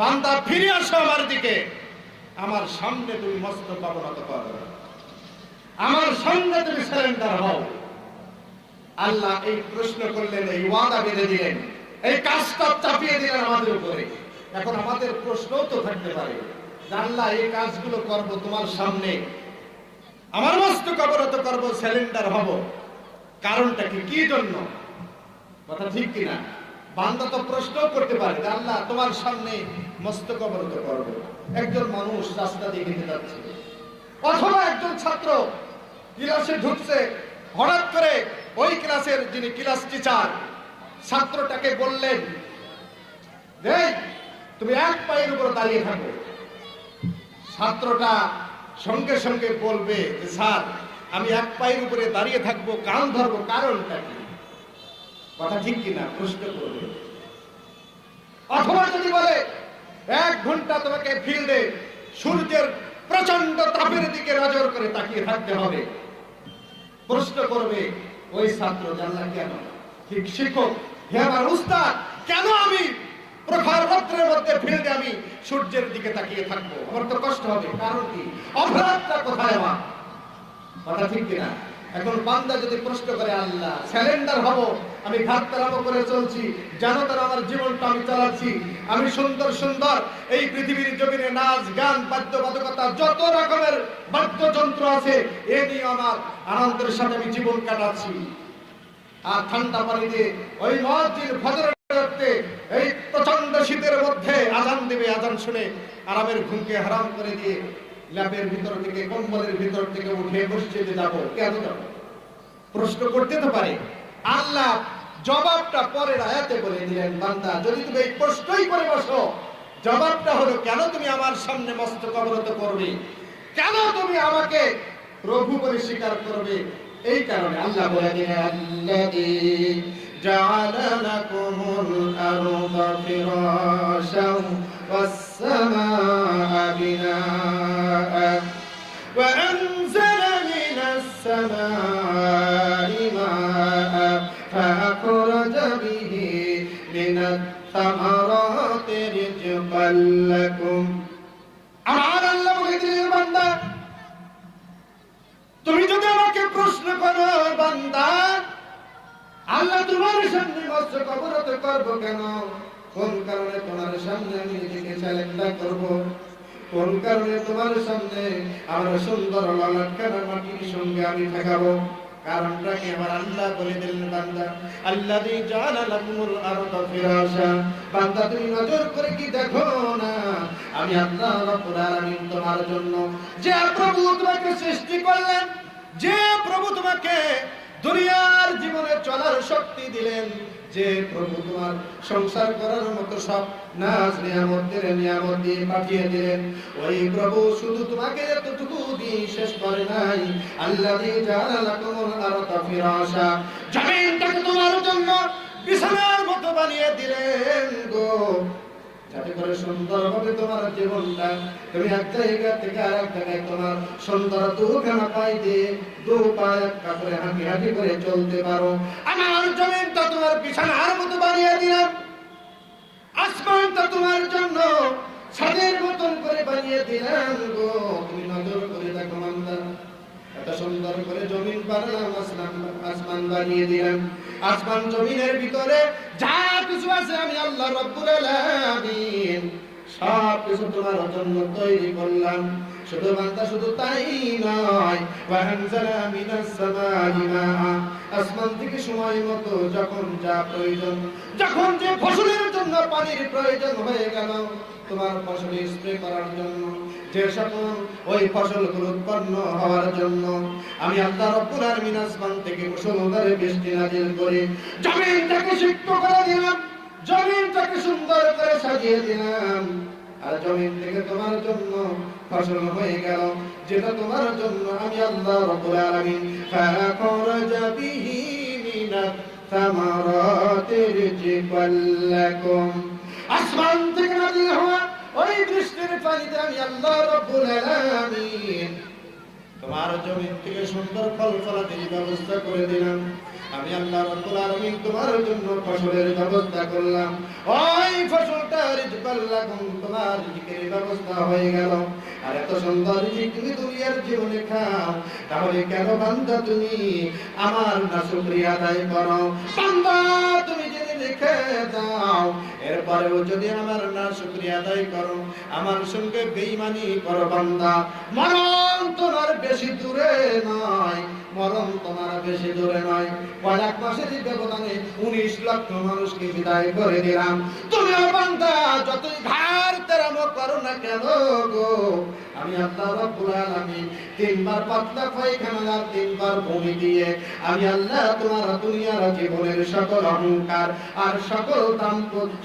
বান্দা ফিরে আসো আমার দিকে, আমার সামনে তুমি মস্তক অবনত করো, আমার সামনে তুমি সারেন্ডার হও। আল্লাহ এই প্রশ্ন করলেন, এই ওয়াদা বেঁধে দিলেন, এই কাজটা চাপিয়ে দিলেন আমাদের উপরে। এখন আমাদের প্রশ্নও তো থাকতে পারে, আল্লাহ এই কাজগুলো করব তোমার সামনে, আমার মস্তক অবনত করব, সারেন্ডার হব, কারণটা কি, কি জন্য? কথা ঠিক কিনা? বান্দা তো প্রশ্ন করতে পারে, আল্লাহ তোমার সামনে মস্তক অবনত করব। একজন মানুষ রাস্তা দিয়ে হেঁটে যাচ্ছে, অথবা একজন ছাত্র ক্লাসে ঢুকছে, হঠাৎ করে ওই ক্লাসের যিনি ক্লাস টিচার ছাত্রটাকে বললেন, তুমি এক পায়ের উপর দাঁড়িয়ে থাকো। ছাত্রটা সঙ্গে সঙ্গে বলবে, স্যার আমি এক পায়ের উপরে দাঁড়িয়ে থাকবো, কান ধরবো, কারণটা কি? কথা ঠিক কিনা? প্রশ্ন করবে। অথবা যদি বলে 1 ঘন্টা তোমাকে ফিল্ডে সূর্যের প্রচন্ড তাপের দিকে নজর করে তাকিয়ে থাকতে হবে, প্রশ্ন করবে ওই ছাত্র, জানলা কেন? ঠিক শিক্ষক, হে আমার উস্তাদ, কেন আমি প্রখর রৌদ্রের মধ্যে ফিল্ডে আমি সূর্যের দিকে তাকিয়ে থাকবো? আমার তো কষ্ট হবে, কারণ কি? অপরাধটা কোথায় আমার? কথা ঠিক কিনা? এখন বান্দা যদি প্রশ্ন করে, আল্লাহ স্যালেন্ডার হব, আমি ঘাট তারাবো করে চলছি, জানো তারা আমার জীবনটা আমি চালাচ্ছি, আমি সুন্দর সুন্দর এই পৃথিবীর জমিনে নাচ গান বাদ্যবাদকতা যত রকমের বাদ্যযন্ত্র আছে এ নিয়ে আমার আনন্দের সাথে আমি জীবন কাটাচ্ছি। আর ঠান্ডা পানিতে ওই মসজিদ ফজর এই প্রচন্ড শীতের মধ্যে আজান দেবে, আজান শুনে আরামের ঘুমকে হারাম করে দিয়ে ল্যাপের ভিতর থেকে, কম্বলের ভিতর থেকে উঠে মসজিদে যাব, কেন যাব? প্রশ্ন করতে তো পারে। আল্লাহ জবাবটা পরের আয়াতে বলে দিলেন, বান্দা যদি তুমি এই প্রশ্নই করে বসো, জবাবটা হলো কেন তুমি আমার সামনে মস্তক অবনত করবে, কেন তুমি আমাকে প্রভু বলে স্বীকার করবে, এই কারণে আল্লাহ বলে দিলেন আল্লাযী জাআলা লাকুমুল আরদা ফিরাশান ওয়াস সামাআ বিনাআ ওয়া আনজালা মিনাস সামা'i মাআ ফাআখরাজা বিহি মিনাত সামারাতি রিজকাল লাকুম। আমার আল্লাহ বলে দিলেন, বান্দা তুমি যদি আমাকে প্রশ্ন করো, বান্দা আল্লাহ তোমার সামনে মস্তক অবনত করবো কেন, কোন কারণে তোমার সামনে আমি নিজেকে চ্যালেঞ্জ করব, কোন কারণে তোমার সামনে আমার সুন্দর ললাটখানা মাটির সঙ্গে আমি ঠেকাবো, কারণটা কি আমার আল্লাহ বলে দিলেন, বান্দা আল্লাযী জাআলা লাকুমুল আরদা ফিরাশা, বান্দা তুমি নজর করে কি দেখো না আমি আল্লাহ রাব্বুল আলামিন তোমার জন্য যে প্রভু তোমাকে সৃষ্টি করলেন, যে প্রভু তোমাকে দুনিয়ার জীবনে চলার শক্তি দিলেন, যে প্রভু তোমার সংসার করার মতো সব নাজ নিয়ামত দিয়ে পাঠিয়ে দিলেন, ওই প্রভু শুধু তোমাকে এতটুকু দিয়ে শেষ করে নাই, আল্লাযী জাআলা লাকুমুল আরদা ফিরাশা, জমিনটাকে তোমার জন্য বিছানার মতো বানিয়ে দিলেন গো, যাতে করে সুন্দরভাবে তোমার জীবনটা তুমি এক জায়গা থেকে আরেক জায়গায় তোমার সুন্দর দুখানা পায়ে দিয়ে দু পায়ে একটা করে হাঁটি হাঁটি করে চলতে পারো। আমার জমিনটা তোমার বিছানার মতো বানিয়ে দিলাম, আসমানটা তোমার জন্য ছাদের মতন করে বানিয়ে দিলাম গো, তুমি নজর করে দেখো বান্দা, এত সুন্দর করে জমিন বানালাম, আসমান বানিয়ে দিলাম, আসমান জমিনের ভিতরে যা কিছু আছে আমি আল্লাহ রাব্বুল আলামিন সব কিছু তোমার জন্য তৈরি করলাম। শুধু বান্দা শুধু তাই নয়, ওয়া আনজালা মিনাস সামা'i মাআ, আসমান থেকে সময় মতো যখন যা প্রয়োজন, যখন যে ফসলের জন্য পানির প্রয়োজন হয়ে গেল, তোমার ফসল স্প্রে করার জন্য, যে সকল ওই ফসলগুলো উৎপন্ন হওয়ার জন্য আমি আল্লাহ রাব্বুল আলামিন আসমান থেকে মুষলধারে বৃষ্টি নাজিল করে জমিনটাকে সিক্ত করে দিলাম, জমিনটাকে সুন্দর করে সাজিয়ে দিলাম, আর জমিন থেকে তোমার জন্য ফসল হয়ে গেল, যেটা তোমার জন্য আমি আল্লাহ রাব্বুল আলামিন ফাখরাজা বিহি মিনাত সামারাতি রিজকাল লাকুম, আসমান থেকে নাজিল হওয়া ওই বৃষ্টির পানিতে আমি আল্লাহ রাব্বুল আলামিন তোমার জমিন থেকে সুন্দর ফল ফলাদির ব্যবস্থা করে দিলাম, আমি আল্লাহ রাব্বুল আলামিন তোমার জন্য ফসলের ব্যবস্থা করলাম, ওই ফসলটা রিজকাল লাকুম তোমার রিজিকের ব্যবস্থা হয়ে গেল। আর এত সুন্দর রিজিক তুমি দুনিয়ার জীবনে খাও, তাহলে কেন বান্দা তুমি আমার না শুকরিয়া আদায় করো, বান্দা তুমি যদি লিখে দাও এরপরেও যদি আমার না শুকরিয়া আদায় করো, আমার সঙ্গে বেঈমানি করো, বান্দা মরণ তোমার বেশি দূরে নয়, মরণ তোমার বেশি দূরে নয়, কয়েক মাসের ব্যবধানে 19 লক্ষ মানুষকে বিদায় করে দিলাম, তুমি বান্দা যতই ঘাড় তেরামো করো না কেন গো, আমি আল্লাহ রাব্বুল আলামিন 3 বার পাতলা পায়খানা আর 3 বার বমি দিয়ে আমি আল্লাহ তোমার দুনিয়ার জীবনের সকল অহংকার আর সকল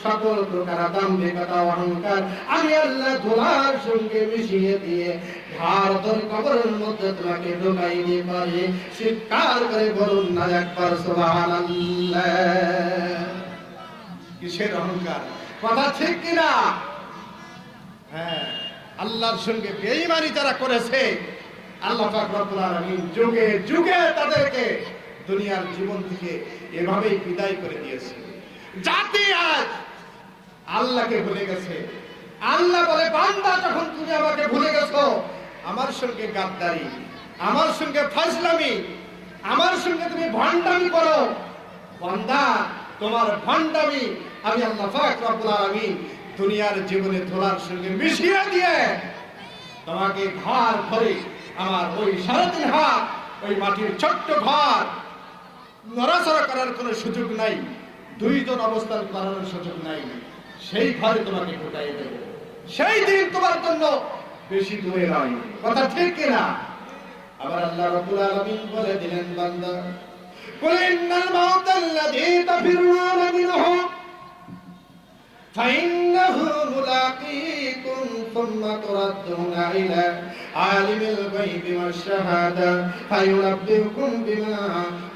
সকল প্রকার দাম্ভিকতা অহংকার আমি আল্লাহ ধুলার সঙ্গে মিশিয়ে দিয়ে ঘাড় ধরে কবরের মধ্যে তোমাকে ঢুকাই দিয়ে পারি, চিৎকার করে বলুন না একবার সুবহানাল্লাহ। কিসের অহংকার, কথা ঠিক কিনা? হ্যাঁ, আল্লাহর সঙ্গে বেঈমানি যারা করেছে আল্লাহ পাক রব্বুল আলামিন যুগে যুগে তাদেরকে দুনিয়ার জীবন থেকে এভাবেই বিদায় করে দিয়েছে। জাতি আজ আল্লাহকে ভুলে গেছে। আল্লাহ বলে, বান্দা যখন তুমি আমাকে ভুলে গেছো, আমার সঙ্গে গাদ্দারি, আমার সঙ্গে ফাজলামি, আমার সঙ্গে তুমি ভণ্ডামি করো, বান্দা তোমার ভণ্ডামি আমি আল্লাহ পাক রব্বুল আলামিন দুনিয়ার জীবনে ধুলার সঙ্গে মিশিয়ে দিয়ে তোমাকে ঘর ধরে আমার ওই 3.5 হাত ওই মাটির ছোট্ট ঘর নড়াচড়া করার কোনো সুযোগ নাই, 2 জন অবস্থান করার সুযোগ নাই, সেই ঘরে তোমাকে ঢুকাই দেব। সেই দিন তোমার জন্য বেশি দূরে নয়, কথা ঠিক কিনা? আবার আল্লাহ রাব্বুল আলামিন বলে দিলেন, বান্দা কুল ইন্নাল মাউতাল্লাযী তাফিরুনা মিনহু ফাইন্নাহু মুলাকীকুম সুম্মা তুরাদ্দুনা ইলা আলিমিল গায়বি ওয়াশ শাহাদা ফায়ুনাব্বিউকুম বিমা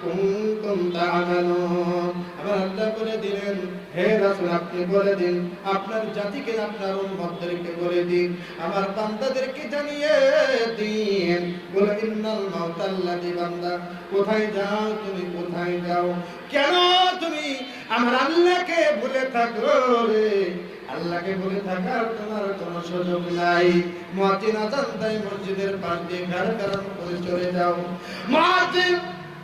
কুনতুম তা'মালুন। আমার আল্লাহ বলে দিলেন, হে রাসূল আপনি বলে দিন, আপনার জাতিকে আপনার উম্মতদেরকে বলে দিন, আমার বান্দাদেরকে জানিয়ে দিন, বলে ইন্নাল মাউতাল্লাযী, বান্দা কোথায় যাও তুমি, কোথায় যাও, কেন তুমি আমার আল্লাহকে ভুলে থাকো রে? আল্লাহকে ভুলে থাকার তোমার কোনো সুযোগ নাই। মুয়াজ্জিন আযান দেয়, মসজিদের পাশ দিয়ে ঘর কারণ করে চলে যাও। মুয়াজ্জিন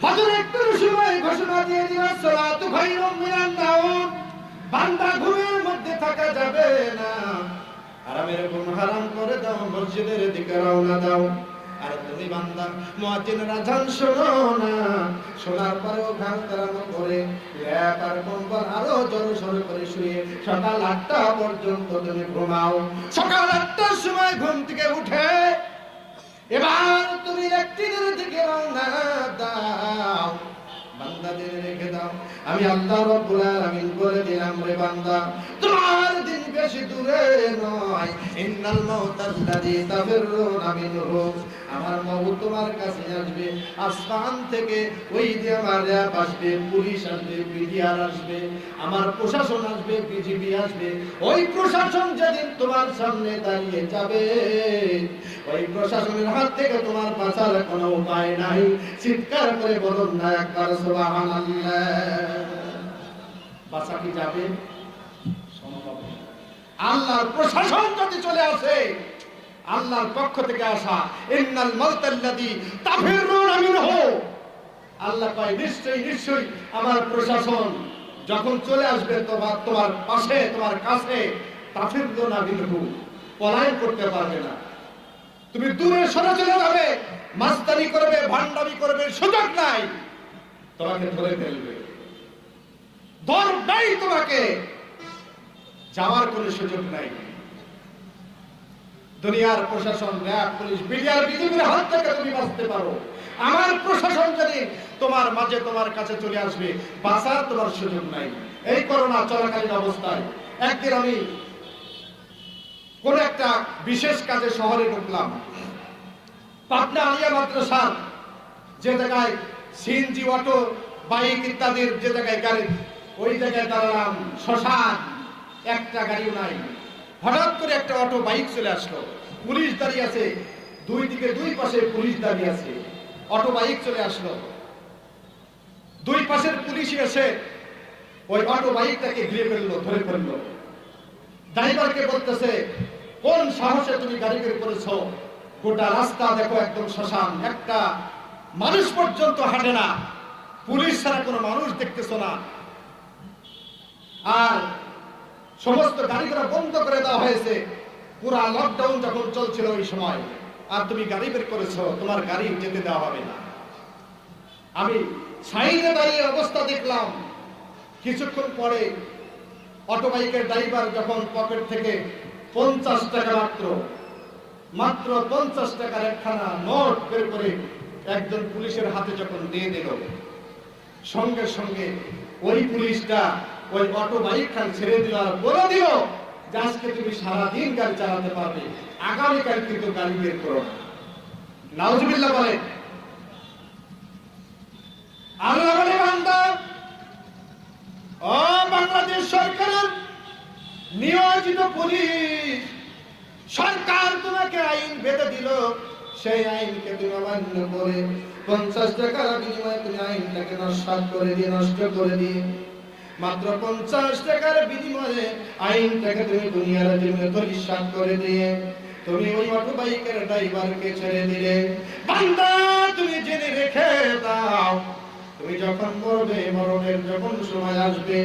ফজর একটু সময় ঘোষণা দিয়ে দিল, সালাতু খায়রুম মিনান নাওম, বান্দা ঘুমের মধ্যে থাকা যাবে না, আরামের ঘুম হারাম করে দাও, মসজিদের দিকে রওনা দাও। আর তুমি বান্দা মুয়াজ্জিনের আযান শোনো না, শোনার পরেও ঘাম তাড়ানো করে ল্যাপ আর কম্বল আরো জোরে সোরে করে শুয়ে সকাল 8টা পর্যন্ত তুমি ঘুমাও। সকাল 8টার সময় ঘুম থেকে উঠে এবার তুমি ল্যাট্রিনের দিকে রওনা দাও। বান্দাদের রেখে দাও, আমি আল্লাহ রাব্বুল আলামিন বলে দিলাম, রে বান্দা তোমার দিন বেশি দূরে নয়। ইন্নাল মাউতাল্লাযী তাফিরুনা মিনহু, আমার মওত তোমার কাছে আসবে, আসমান থেকে ওই যে আমার র্যাব আসবে, পুলিশ আসবে, বিডিআর আসবে, আমার প্রশাসন আসবে, বিজিবি আসবে। ওই প্রশাসন যেদিন তোমার সামনে দাঁড়িয়ে যাবে, ওই প্রশাসনের হাত থেকে তোমার বাঁচার কোনো উপায় নাই। চিৎকার করে বলুন না একবার সুবহানাল্লাহ। বাঁচা কি যাবে? সম্ভব না। আল্লাহর প্রশাসন যদি চলে আসে, আল্লাহর পক্ষ থেকে আসা, ইন্নাল মাউতাল্লাযী তাফিরুনা মিনহু, আল্লাহ কয় নিশ্চয়ই নিশ্চয়ই আমার প্রশাসন যখন চলে আসবে তোমার পাশে, তোমার কাছে, তাফিরুনা মিনহু, পলায়ন করতে পারবে না। তুমি দূরে সরে চলে যাবে, মাস্তানি করবে, ভান্ডামি করবে, সুযোগ নাই, তোমাকে ধরে ফেলবে, দর নাই, তোমাকে যাওয়ার কোনো সুযোগ নাই। দুনিয়ার প্রশাসন, র্যাব, পুলিশ, বিডিআর, বিজিবির হাত থেকে তুমি বাঁচতে পারো। আমার প্রশাসন যদি তোমার মাঝে, তোমার কাছে চলে আসবে, বাঁচার তোমার সুযোগ নাই। এই করোনা চলাকালীন অবস্থায় একদিন আমি কোন একটা বিশেষ কাজে শহরে ঢুকলাম। পাবনা আলিয়া মাদ্রাসার যে জায়গায় সিএনজি, অটো, বাইক ইত্যাদির যে জায়গায় গাড়ি, ওই জায়গায় দাঁড়ালাম। শ্মশান, একটা গাড়িও নাই। হঠাৎ করে একটা অটো বাইক চলে আসলো, পুলিশ দাঁড়িয়ে আছে, দুই দিকে দুই পাশে পুলিশ দাঁড়িয়ে আছে। অটো বাইক চলে আসলো, দুই পাশের পুলিশ এসে ওই অটো বাইকটাকে ঘিরে ফেললো, ধরে ফেললো। ড্রাইভারকে বলতেছে, কোন সাহসে তুমি গাড়ি বের করেছো? গোটা রাস্তা দেখো একদম শ্মশান, একটা মানুষ পর্যন্ত হাঁটে না, পুলিশ ছাড়া কোনো মানুষ দেখতেছো না, আর সমস্ত গাড়িগুলো বন্ধ করে দেওয়া হয়েছে। পুরা লকডাউন যখন চলছিল ওই সময়, আর তুমি গাড়ি বের করেছো, তোমার গাড়ি যেতে দেওয়া হবে না। আমি সাইডে দাঁড়িয়ে অবস্থা দেখলাম। কিছুক্ষণ পরে অটো বাইকের ড্রাইভার যখন পকেট থেকে 50 টাকা মাত্র 50 টাকার একখানা নোট বের করে একজন পুলিশের হাতে যখন দিয়ে দিল, সঙ্গে সঙ্গে ওই পুলিশটা ওই অটো বাইকখান ছেড়ে দিল আর বলে দিল যে আজকে তুমি সারাদিন গাড়ি চালাতে পারবে, আগামীকাল কিন্তু গাড়ি বের করো না। নাউজুবিল্লাহ বলে। আল্লাহ বলে, বান্দা ও বাংলাদেশ সরকারের নিয়োজিত পুলিশ, সরকার তোমাকে আইন বেঁধে দিল, সেই আইনকে তুমি অমান্য করে 50 টাকার বিনিময়ে তুমি আইনটাকে নষ্ট করে দিয়ে মাত্র 50 টাকার বিনিময়ে আইনটাকে তুমি দুনিয়ার জমিনে ধরিসাৎ করে দিয়ে তুমি ওই অটো বাইকের ড্রাইভারকে ছেড়ে দিলে। বান্দা তুমি জেনে রেখে দাও, তুমি যখন মরবে, মরণের যখন সময় আসবে,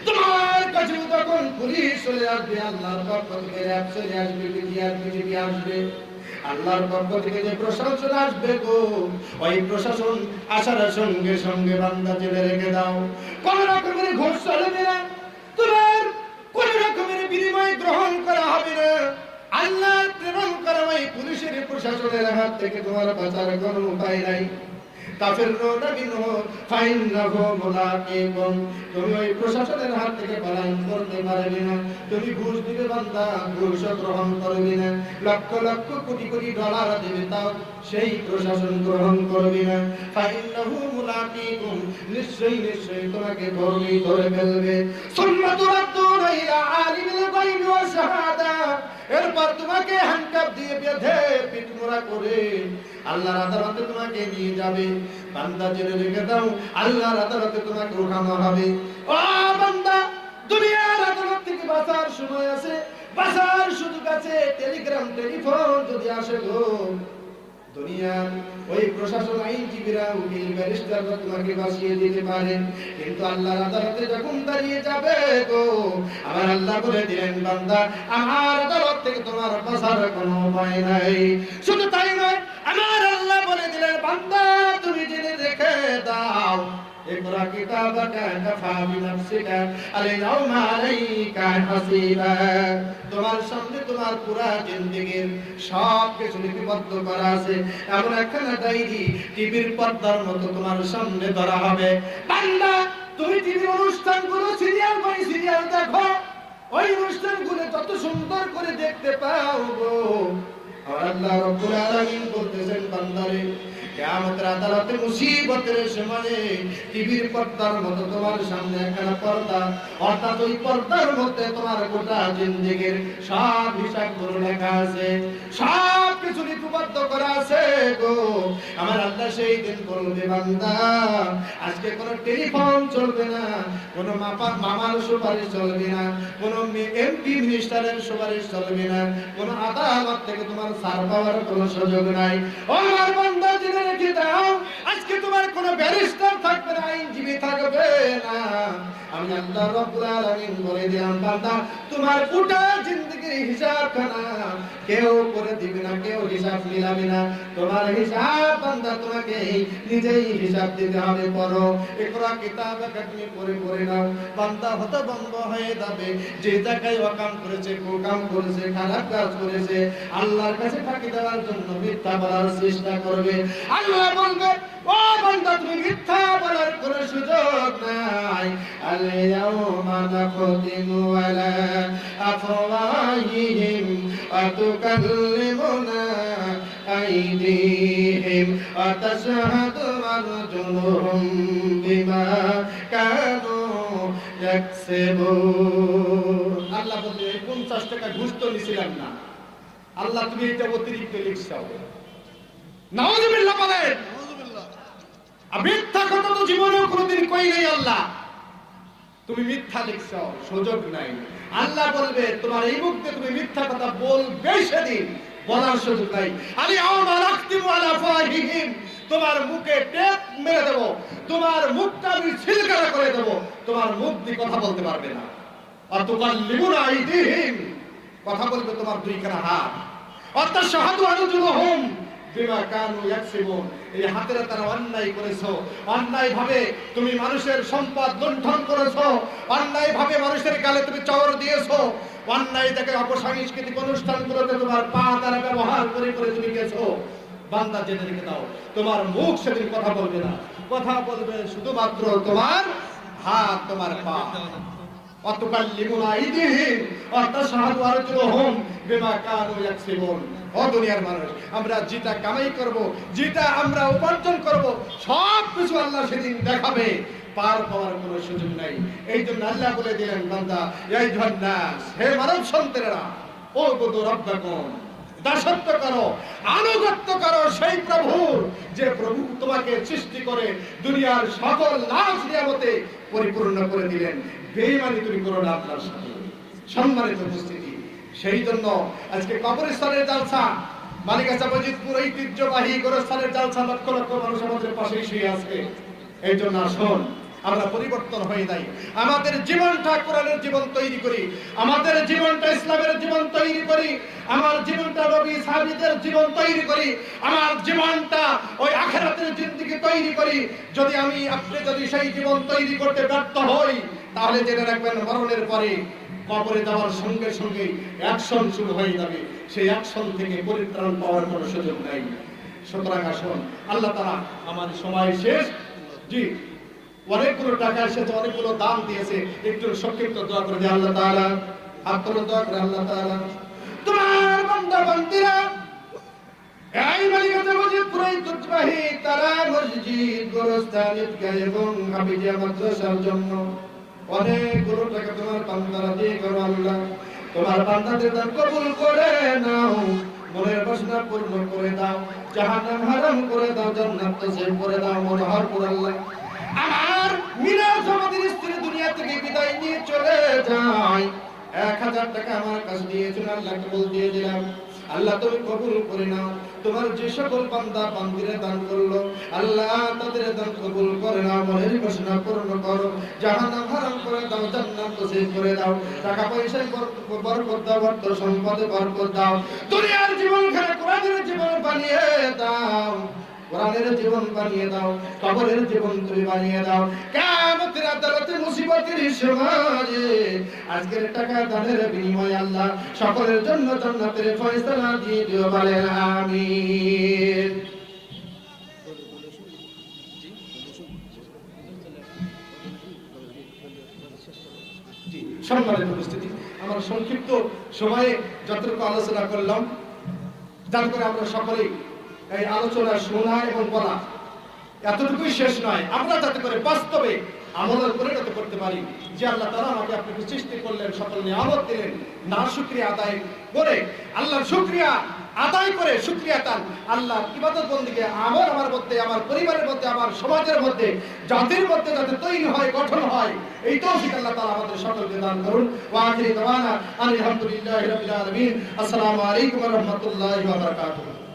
তোমার কাছে তখন পুলিশ চলে আসবে, আল্লাহর পক্ষ থেকে র্যাব চলে আসবে, বিডিআর, বিজিবি আসবে, আল্লাহর পক্ষ থেকে যে প্রশাসন আসবে গো, ওই প্রশাসন আসার সঙ্গে সঙ্গে বান্দা জেলে রেখে দাও। কোন রকমের ঘুষ চলবে না, তোমার কোন রকমের বিনিময় গ্রহণ করা হবে না। আল্লাহ প্রেরণ করা ওই পুলিশের প্রশাসনের হাত থেকে তোমার বাঁচার কোনো উপায় নাই। তাফিরুনা মিনহু ফাইন্নাহু মুলাকিকুম। তুমি ওই প্রশাসনের হাত থেকে পলায়ন করতে পারবে না। তুমি ঘুষ দিবে বান্দা, ঘুষ গ্রহণ করবে না। লক্ষ লক্ষ কোটি কোটি ডলার দেবে, তাও সেই প্রশাসন গ্রহণ করবে না। ফাইন্নাহু মুলাকিকুম, নিশ্চয়ই নিশ্চয়ই তোমাকে ধরে ফেলবে। সুম্মা তুরাদ্দুনা ইলা আলিমিল গায়বি ওয়াশ শাহাদা, এরপর তোমাকে হ্যান্ডকাপ দিয়ে বেঁধে পিটমোড়া করে আল্লাহর আদালতে তোমাকে নিয়ে যাবে। বান্দা জেনে রেখে দাও, আল্লাহর আদালতে তোমাকে উঠানো হবে। ও বান্দা, দুনিয়ার আদালত থেকে বাঁচার সময় আছে, বাঁচার সুযোগ আছে। টেলিগ্রাম টেলিফোন যদি আসে গো, দুনিয়ার ওই প্রশাসন, আইনজীবীরা, উকিল, ব্যারিস্টাররা তোমাকে বাঁচিয়ে দিতে পারে, কিন্তু আল্লাহর আদালতে যখন দাঁড়িয়ে যাবে গো, আমার আল্লাহ বলে দিলেন বান্দা, আমার আদালত থেকে তোমার বাঁচার কোনো উপায় নাই। শুধু তাই নয়, আমার আল্লাহ বলে দিলেন বান্দা, তুমি জেনে রেখে দাও, ইকরা কিতাবাকা কাফা বিনাফসিকা আল-ইয়াওমা আলাইকা হাসিবা। তোমার সামনে তোমার পুরা জিন্দেগীর সব কিছু লিপিবদ্ধ করা আছে। এমন একখানা ডায়েরি টিভির পর্দার মতো তোমার সামনে ধরা হবে। বান্দা, তুমি টিভি অনুষ্ঠানগুলো সিরিয়াল বাই সিরিয়াল দেখো, ওই অনুষ্ঠানগুলো যত সুন্দর করে দেখতে পাও গো, আল্লাহ রাব্বুল আলামিন বলতেছেন বান্দারে, কিয়ামতের আদালতে মুসিবতের সময়ে টিভির পর্দার মতো তোমার সামনে একখানা পর্দা, অর্থাৎ ওই পর্দার মধ্যে তোমার গোটা জিন্দেগীর সব হিসাবগুলো লেখা আছে, সব কিছু লিপিবদ্ধ করা আছে গো। আমার আল্লাহ সেই দিন বলবে বান্দা, আজকে কোনো টেলিফোন চলবে না, কোনো মামার সুপারিশ চলবে না, কোনো এমপি মিনিস্টারের সুপারিশ চলবে না, কোনো আদালত থেকে তোমার ছাড় পাওয়ার কোনো সুযোগ নাই। ও আমার বান্দা, জেনে রেখে দাও, আজকে তোমার কোনো ব্যারিস্টার থাকবে না, আইনজীবী থাকবে না। আমি আল্লাহ রাব্বুল আলামিন বলে দিলাম বান্দা, তোমার গোটা জিন্দেগীর হিসাবখানা কেউ করে দিবে না, কেউ হিসাব মিলাবে না। তোমার হিসাব বান্দা তোমাকে নিজেই হিসাব দিতে হবে। পড়ো, ইকরা কিতাবাকা, তুমি পড়ে নাও। বান্দা হতভম্ব হয়ে যাবে, যে জায়গায় ওয়াকাম করেছে, কুকাম করেছে, খারাপ কাজ করেছে, আল্লাহর কাছে ফাঁকি দেওয়ার জন্য মিথ্যা বলার চেষ্টা করবে। আল্লাহ বলবে, ও বান্দা, তুমি মিথ্যা বলার কোনো সুযোগ নাই। আল-ইয়াওমা নাখতিমু আলা আফওয়াহিহিম ওয়া তুকাল্লিমুনা আইদিহিম ওয়া তাশহাদু আরজুলুহুম বিমা কানু ইয়াকসিবুন। আল্লাহ বলে, 50 টাকা ঘুষ তো নিছিলাম না, আল্লাহ তুমি এটা অতিরিক্ত লিখছাও। নাউযুবিল্লাহ বলেন। মিথ্যা কথা তো জীবনেও কোনোদিন কই নাই আল্লাহ, তুমি মিথ্যা লিখছো, সুযোগ নাই। আল্লাহ বলবে, তোমার এই মুখ দিয়ে তুমি মিথ্যা কথা বলবে, সেদিন বলার সুযোগ নাই। আল-ইয়াওমা নাখতিমু আলা আফওয়াহিহিম, তোমার মুখে টেপ মেরে দেব, তোমার মুখটা আমি ছিলকারা করে দেব, তোমার মুখ দিয়ে কথা বলতে পারবে না। আর তুকাল্লিমুনা আইদিহিম, কথা বলবে তোমার দুইখানা হাত। অর্থাৎ শাহাদু আরজুলুহুম বিমা কানু ইয়াকসিবুন, এই হাতের তারা অন্যায় করেছো, অন্যায় ভাবে তুমি মানুষের সম্পদ লুণ্ঠন করেছো, অন্যায় ভাবে মানুষের গালে তুমি চড় দিয়েছো, অন্যায় থেকে অপসাংস্কৃতিক অনুষ্ঠানগুলোতে তোমার পা দ্বারা ব্যবহার করে করে তুমি গেছো। বান্দা, জেনে রেখে দাও, তোমার মুখ সেদিন কথা বলবে না, কথা বলবে শুধুমাত্র তোমার হাত, তোমার পা। অতুকাল্লিমুনা আইদিহিম ওয়া তাশহাদু আরজুলুহুম বিমা কানু ইয়াকসিবুন। ও দুনিয়ার মানুষ, আমরা যেটা কামাই করব, যেটা আমরা উপার্জন করব, সব কিছু আল্লাহ সেদিন দেখাবে, পার পাওয়ার কোনো সুযোগ নাই। এই জন্য আল্লাহ বলে দিলেন বান্দা, ইয়া আইয়ুহান নাস, হে মানব সন্তানেরা, উবুদু রাব্বাকুম, দাসত্ব করো, আনুগত্য করো সেই প্রভুর, যে প্রভু তোমাকে সৃষ্টি করে দুনিয়ার সকল লাভ নিয়ামতে পরিপূর্ণ করে দিলেন। বেঈমানি তুমি করো না আপনার সাথে। সম্মানিত উপস্থিতি, সেই জন্য আজকে কবরস্থানের জালসা, মালিকাচা মসজিদপুর ঐতিহ্যবাহী গোরস্থানের জালসা, লক্ষ লক্ষ মানুষ আমাদের পাশেই শুয়ে আছে। এই জন্য আসুন আমরা পরিবর্তন হয়ে যাই, আমাদের জীবনটা কোরআনের জীবন তৈরি করি, আমাদের জীবনটা ইসলামের জীবন তৈরি করি, আমার জীবনটা নবী সাহাবীদের জীবন তৈরি করি, আমার জীবনটা ওই আখিরাতের জিন্দেগি তৈরি করি। যদি আপনি যদি সেই জীবন তৈরি করতে ব্যর্থ হই, তাহলে জেনে রাখবেন, মরণের পরে কবরে যাওয়ার সঙ্গে সঙ্গে অ্যাকশন শুরু হয়ে যাবে, সেই অ্যাকশন থেকে পরিত্রাণ পাওয়ার কোনো সুযোগ নাই। সুতরাং আসুন, আল্লাহ তাআলা আমার সময় শেষ, জি অনেকগুলো টাকা এসেছে, অনেকগুলো দান দিয়েছে, একটু সংক্ষিপ্ত দোয়া করে দিই। আল্লাহ তাআলা হাত তুলে দোয়া করে, আল্লাহ তাআলা তোমার বান্দা বান্দীরা এই মালিকাতে মসজিদ পুরাই তুতবাহি তারা মসজিদ গোরস্থান ঈদগাহ এবং হাফিজিয়া মাদ্রাসার জন্য অনেকগুলো টাকা তোমার বান্দারা দিয়ে করো আল্লাহ, তোমার বান্দাদের দান কবুল করে নাও, মনের বাসনা পূর্ণ করে দাও, জাহান্নাম হারাম করে দাও, জান্নাত নসিব করে দাও, মনোহর করে আল্লাহ। আমার মিরাজ আমাদের স্ত্রী দুনিয়া থেকে বিদায় নিয়ে চলে যায়, 1000 টাকা আমার কাছে দিয়েছেন, আল্লাহ কবুল দিয়ে দিলাম। আল্লাহ তুমি কবুল করে নাও, তোমার যে সকল বান্দা বান্দীরা দান করলো আল্লাহ তাদের দান কবুল করে নাও, মনের বাসনা পূর্ণ করো, জাহান্নাম হারাম করে দাও, জান্নাত নসিব করে দাও, টাকা পয়সায় বরকত দাও, অর্থ সম্পদে বরকত দাও, দুনিয়ার জীবন খেলে কোরআনের জীবন বানিয়ে দাও, কোরআনের জীবন বানিয়ে দাও, কবরের জীবন তুমি বানিয়ে দাও, কিয়ামতের আদালতে মুসিবতের সময়ে আজকের টাকা দানের বিনিময়ে আল্লাহ সকলের জন্য জান্নাতের ফয়সালা দিয়ে দিও, বলেন আমিন। সম্মানিত উপস্থিতি, আমরা সংক্ষিপ্ত সময়ে যতটুকু আলোচনা করলাম, যাতে করে আমরা সকলেই এই আলোচনা শোনা এবং বলা এতটুকুই শেষ নয়, আমরা যাতে করে বাস্তবে আমলের পরিণত করতে পারি। যে আল্লাহ তাআলা আমাকে আপনাকে সৃষ্টি করলেন, সকল নিয়ামত দিলেন, না শুকরিয়া আদায় করে আল্লাহর শুকরিয়া আদায় করে শুকরিয়া তান আল্লাহর ইবাদত বন্দেগী আমার মধ্যে, আমার পরিবারের মধ্যে, আমার সমাজের মধ্যে, জাতির মধ্যে যাতে তৈরি হয়, গঠন হয়, এই তৌফিক আল্লাহ তাআলা আমাদের সকলকে দান করুন। ওয়া আখিরি দাওয়ানা আলহামদুলিল্লাহি রাব্বিল আলামিন। আসসালামু আলাইকুম ওয়া রাহমাতুল্লাহি ওয়া বারাকাতুহু।